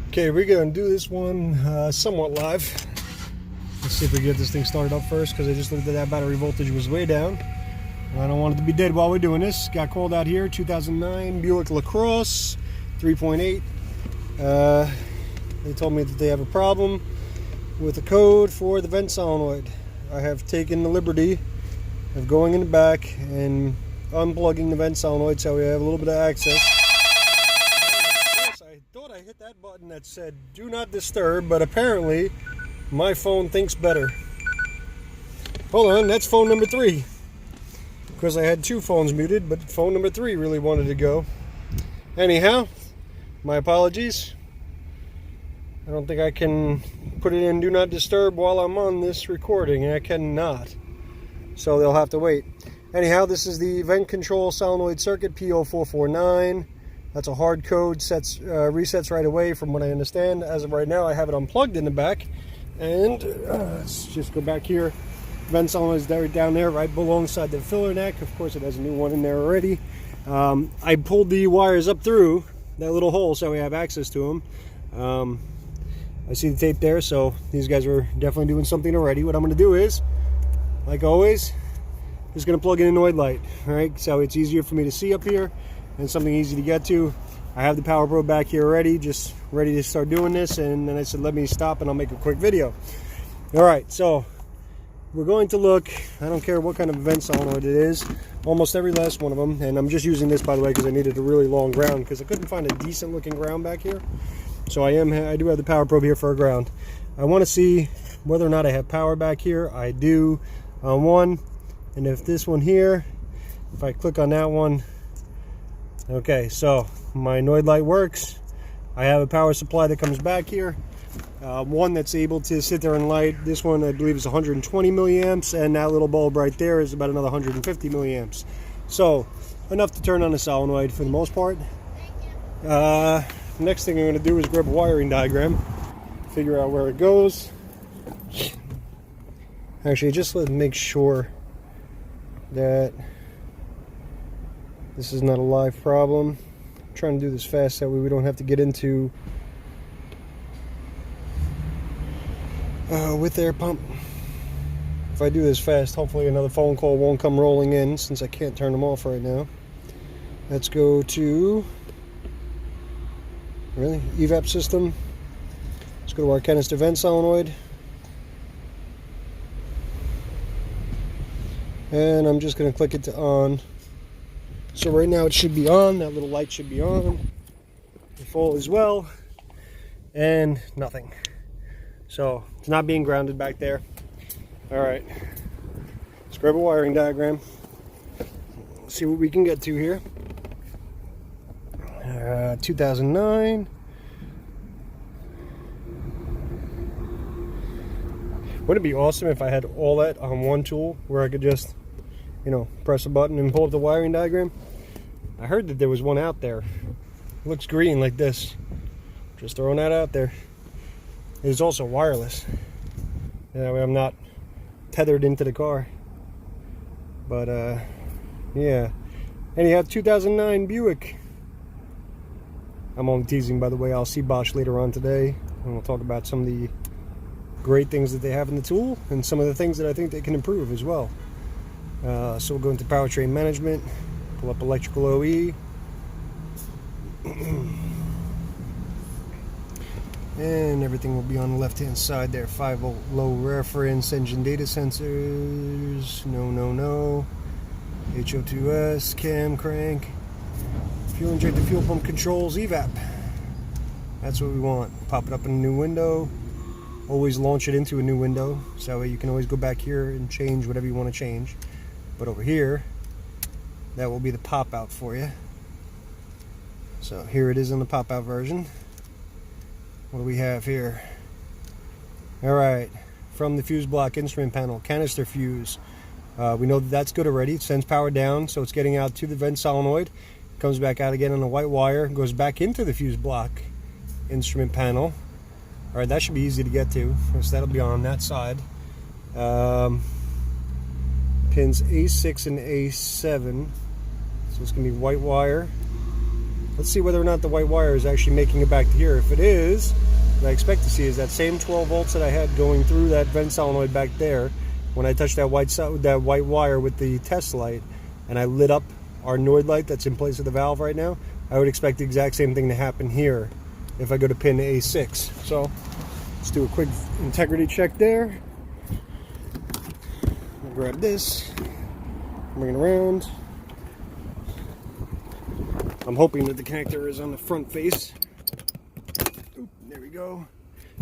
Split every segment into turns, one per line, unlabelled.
Okay, we're gonna do this one somewhat live. Let's see if we can get this thing started up first, because I just looked at that battery voltage was way down. I don't want it to be dead while we're doing this. Got called out here, 2009 Buick Lacrosse, 3.8. They told me that they have a problem with the code for the vent solenoid. I have taken the liberty of going in the back and unplugging the vent solenoid so we have a little bit of access. I thought I hit that button that said do not disturb, but apparently my phone thinks better. Hold on, that's phone number 3. Because I had 2 phones muted, but phone number 3 really wanted to go. Anyhow, my apologies. I don't think I can put it in do not disturb while I'm on this recording, and I cannot. So they'll have to wait. Anyhow, this is the vent control solenoid circuit, p0449. That's a hard code, resets right away from what I understand. As of right now, I have it unplugged in the back. And let's just go back here. Vent solenoid is down there, right alongside the filler neck. Of course, it has a new one in there already. I pulled the wires up through that little hole so we have access to them. I see the tape there, so these guys are definitely doing something already. What I'm going to do is, like always, just going to plug in a noid light, all right? So it's easier for me to see up here and something easy to get to. I have the power probe back here already, just ready to start doing this, and then I said let me stop and I'll make a quick video. All right, so we're going to look, I don't care what kind of vent solenoid it is, almost every last one of them, and I'm just using this, by the way, because I needed a really long ground because I couldn't find a decent looking ground back here. So I do have the power probe here for a ground. I want to see whether or not I have power back here. I do on one, and if this one here, if I click on that one, okay, so my noid light works. I have a power supply that comes back here. One that's able to sit there and light. This one I believe is 120 milliamps, and that little bulb right there is about another 150 milliamps. So enough to turn on the solenoid for the most part. Next thing I'm going to do is grab a wiring diagram, figure out where it goes. Actually, just let me make sure that this is not a live problem. I'm trying to do this fast, that way we don't have to get into with air pump. If I do this fast, hopefully another phone call won't come rolling in, since I can't turn them off right now. Let's go to evap system. Let's go to our canister vent solenoid, and I'm just going to click it to on. So right now it should be on. That little light should be on. The full as well, and nothing. So it's not being grounded back there. All right, let's grab a wiring diagram. See what we can get to here. 2009. Wouldn't it be awesome if I had all that on one tool, where I could just, press a button and pull up the wiring diagram? I heard that there was one out there. It looks green like this. Just throwing that out there. It's also wireless. That way I'm not tethered into the car. But yeah. Anyhow, 2009 Buick. I'm only teasing, by the way. I'll see Bosch later on today, and we'll talk about some of the great things that they have in the tool and some of the things that I think they can improve as well. So we'll go into powertrain management, pull up electrical OE, and everything will be on the left hand side there. 5-volt low reference, engine data sensors, no, HO2S, cam crank, fuel injector, fuel pump controls, evap. That's what we want. Pop it up in a new window. Always launch it into a new window, so that way you can always go back here and change whatever you want to change. But over here, that will be the pop out for you. So here it is in the pop out version. What do we have here? All right, from the fuse block instrument panel, canister fuse. We know that that's good already. It sends power down, so it's getting out to the vent solenoid. Comes back out again on a white wire, goes back into the fuse block instrument panel. All right, that should be easy to get to, so that'll be on that side. Pins A6 and A7, so it's gonna be white wire. Let's see whether or not the white wire is actually making it back to here. If it is, what I expect to see is that same 12 volts that I had going through that vent solenoid back there when I touched that white wire with the test light and I lit up our Noid light that's in place of the valve right now. I would expect the exact same thing to happen here if I go to pin A6. So let's do a quick integrity check there. I'll grab this, bring it around. I'm hoping that the connector is on the front face. Oop, there we go.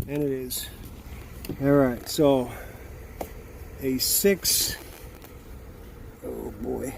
And it is. Alright, so A6. Oh boy.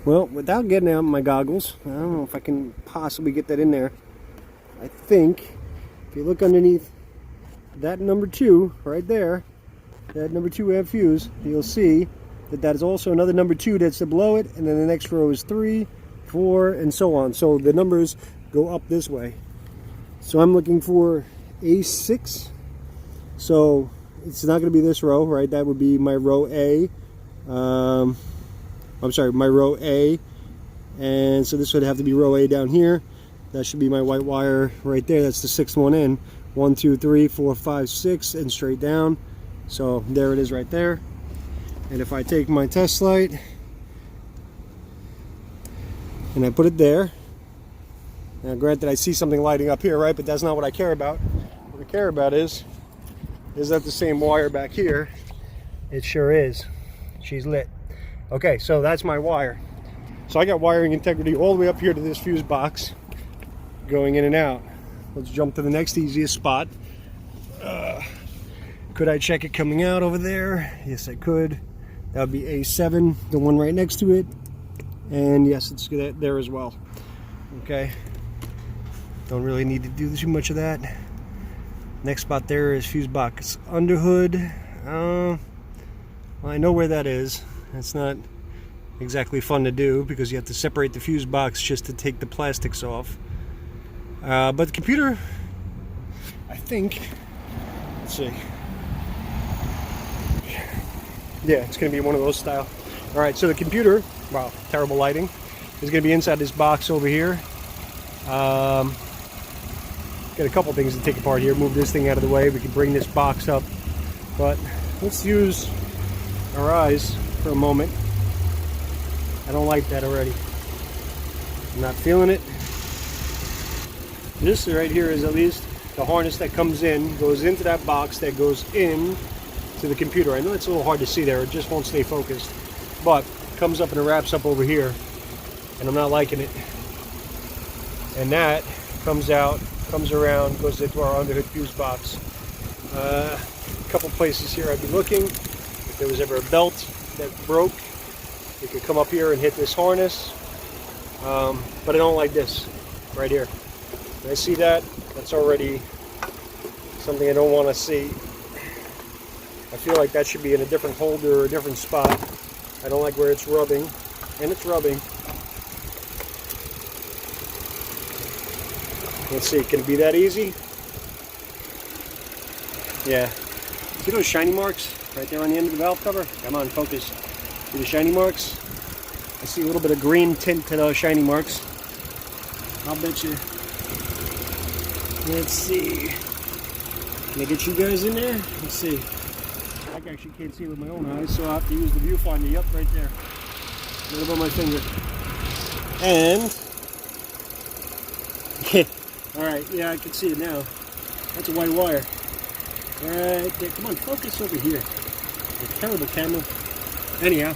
Well, without getting out my goggles, I don't know if I can possibly get that in there. I think if you look underneath that number 2 right there, that number 2 amp fuse, you'll see that that is also another number 2 that's below it, and then the next row is 3, 4, and so on. So the numbers go up this way. So I'm looking for A6. So it's not going to be this row, right? That would be my row A. I'm sorry, my row A, and so this would have to be row A down here. That should be my white wire right there. That's the 6th one in. 1, 2, 3, 4, 5, 6, and straight down. So there it is right there. And if I take my test light and I put it there, now granted I see something lighting up here, right? But that's not what I care about. What I care about is that the same wire back here? It sure is. She's lit. Okay, so that's my wire. So I got wiring integrity all the way up here to this fuse box going in and out. Let's jump to the next easiest spot. Could I check it coming out over there? Yes, I could. That would be A7, the one right next to it. And yes, it's there as well. Okay. Don't really need to do too much of that. Next spot there is fuse box underhood. Well, I know where that is. It's not exactly fun to do because you have to separate the fuse box just to take the plastics off. But the computer, I think, let's see. Yeah, it's going to be one of those style. All right, so the computer, wow, terrible lighting, is going to be inside this box over here. Got a couple things to take apart here. Move this thing out of the way. We can bring this box up. But let's use our eyes for a moment. I don't like that already. I'm not feeling it. This right here is at least the harness that comes in, goes into that box that goes in to the computer. I know it's a little hard to see there, it just won't stay focused. But it comes up and it wraps up over here, and I'm not liking it. And that comes out, comes around, goes into our underhood fuse box. A couple places here I'd be looking. If there was ever a belt that broke, it could come up here and hit this harness. But I don't like this right here. When I see that, that's already something I don't want to see. I feel like that should be in a different holder or a different spot. I don't like where it's rubbing, and it's rubbing. Let's see, can it be that easy? Yeah. See those shiny marks right there on the end of the valve cover? Come on, focus. See the shiny marks? I see a little bit of green tint to those shiny marks. I'll bet you. Let's see. Can I get you guys in there? Let's see. I actually can't see with my own eyes, so I'll have to use the viewfinder. Yep, right there. Right above my finger. And alright, yeah, I can see it now. That's a white wire. Right there. Come on, focus over here. A terrible camera. Anyhow,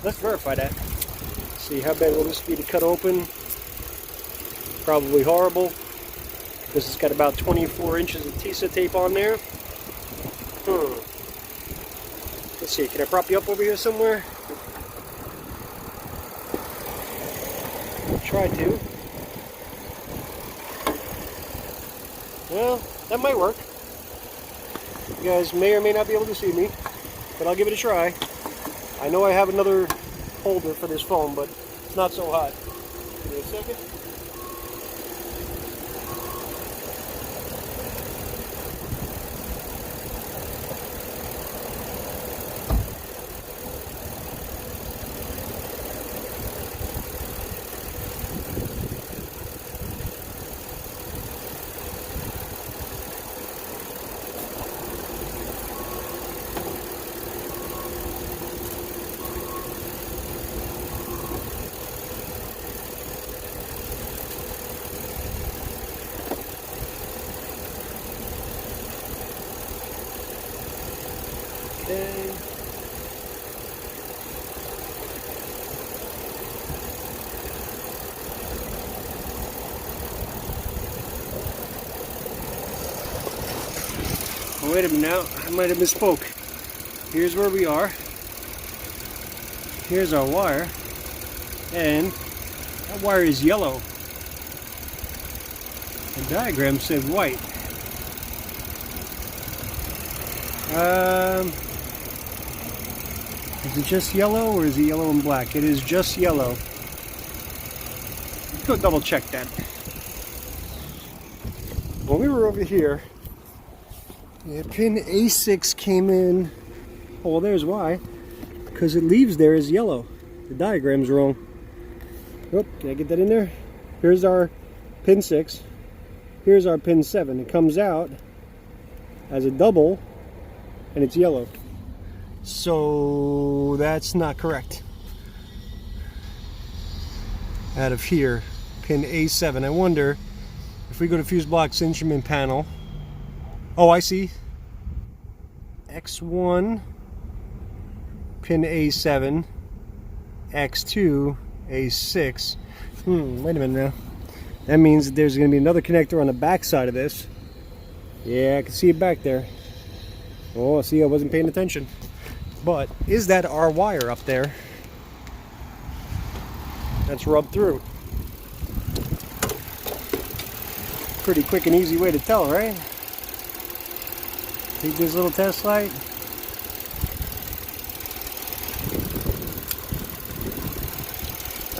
let's verify that. See, how bad will this be to cut open? Probably horrible. This has got about 24 inches of TISA tape on there. Let's see, can I prop you up over here somewhere? I'll try to. Well, that might work. You guys may or may not be able to see me, but I'll give it a try. I know I have another holder for this phone, but it's not so hot. Give me a second. And oh, wait a minute now, I might have misspoke. Here's where we are. Here's our wire. And that wire is yellow. The diagram said white. Is it just yellow or is it yellow and black? It is just yellow. Let's go double check that. When we were over here, yeah, pin A6 came in. Oh, well, there's why. Because it leaves there as yellow. The diagram's wrong. Oh, can I get that in there? Here's our pin 6. Here's our pin 7. It comes out as a double and it's yellow. So that's not correct. Out of here, pin A7. I wonder if we go to fuse box instrument panel. Oh, I see. X1, pin A7, X2, A6. Wait a minute now. That means that there's going to be another connector on the back side of this. Yeah, I can see it back there. Oh, see, I wasn't paying attention. But is that our wire up there? That's rubbed through. Pretty quick and easy way to tell, right? Take this little test light.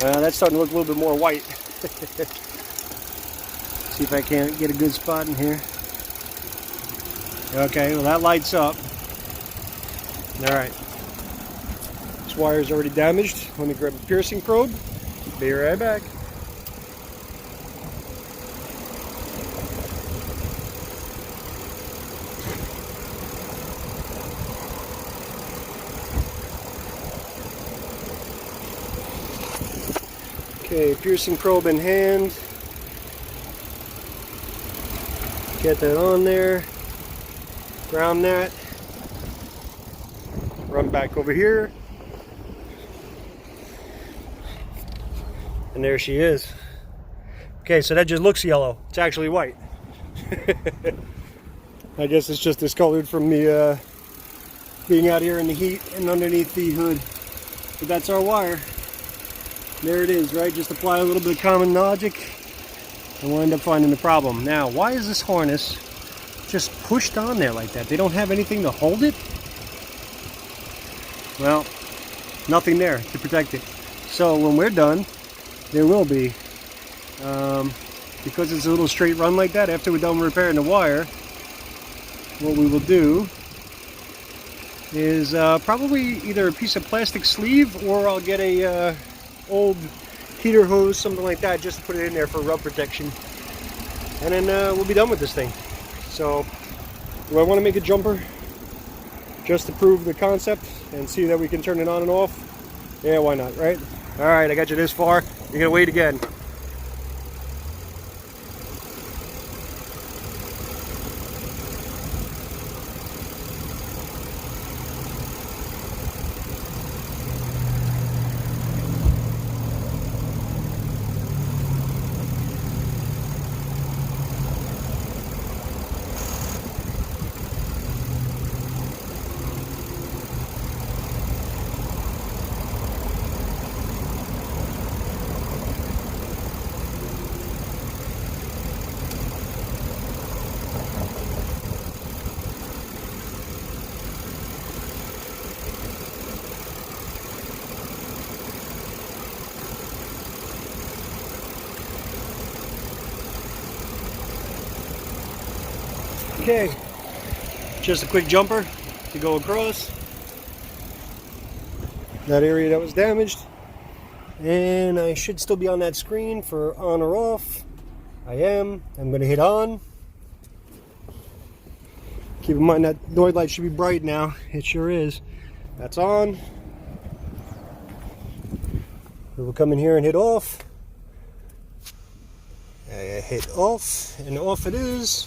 That's starting to look a little bit more white. See if I can't get a good spot in here. Okay, well that lights up. Alright. This wire's already damaged. Let me grab a piercing probe. Be right back. Okay, piercing probe in hand. Get that on there. Ground that. Run back over here. And there she is. Okay, so that just looks yellow. It's actually white. I guess it's just discolored from the being out here in the heat and underneath the hood. But that's our wire. There it is, right? Just apply a little bit of common logic and we'll end up finding the problem. Now, why is this harness just pushed on there like that? They don't have anything to hold it? Well, nothing there to protect it. So when we're done, there will be. Because it's a little straight run like that, after we're done repairing the wire, what we will do is probably either a piece of plastic sleeve or I'll get a old heater hose, something like that, just to put it in there for rub protection. And then we'll be done with this thing. So, do I want to make a jumper just to prove the concept and see that we can turn it on and off? Yeah, why not, right? Alright, I got you this far. You're going to wait again. Okay, just a quick jumper to go across that area that was damaged, and I should still be on that screen for on or off. I am. I'm going to hit on. Keep in mind that noise light should be bright now. It sure is. That's on. We'll come in here and hit off. I hit off, and off it is.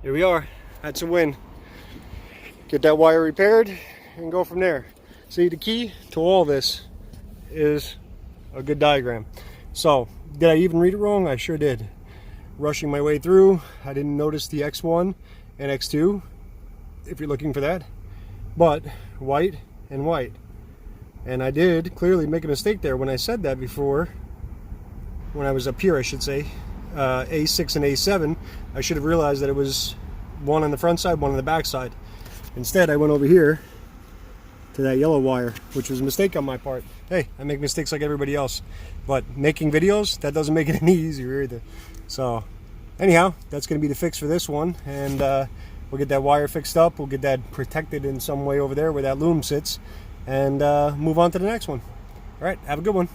Here we are. That's a win. Get that wire repaired and go from there. See, the key to all this is a good diagram. So, did I even read it wrong? I sure did. Rushing my way through, I didn't notice the X1 and X2, if you're looking for that, but white and white. And I did clearly make a mistake there when I said that before, when I was up here, I should say, A6 and A7. I should have realized that it was one on the front side, one on the back side. Instead, I went over here to that yellow wire, which was a mistake on my part. Hey, I make mistakes like everybody else, but making videos, that doesn't make it any easier either. So anyhow, that's going to be the fix for this one, and we'll get that wire fixed up. We'll get that protected in some way over there where that loom sits, and move on to the next one. All right, have a good one.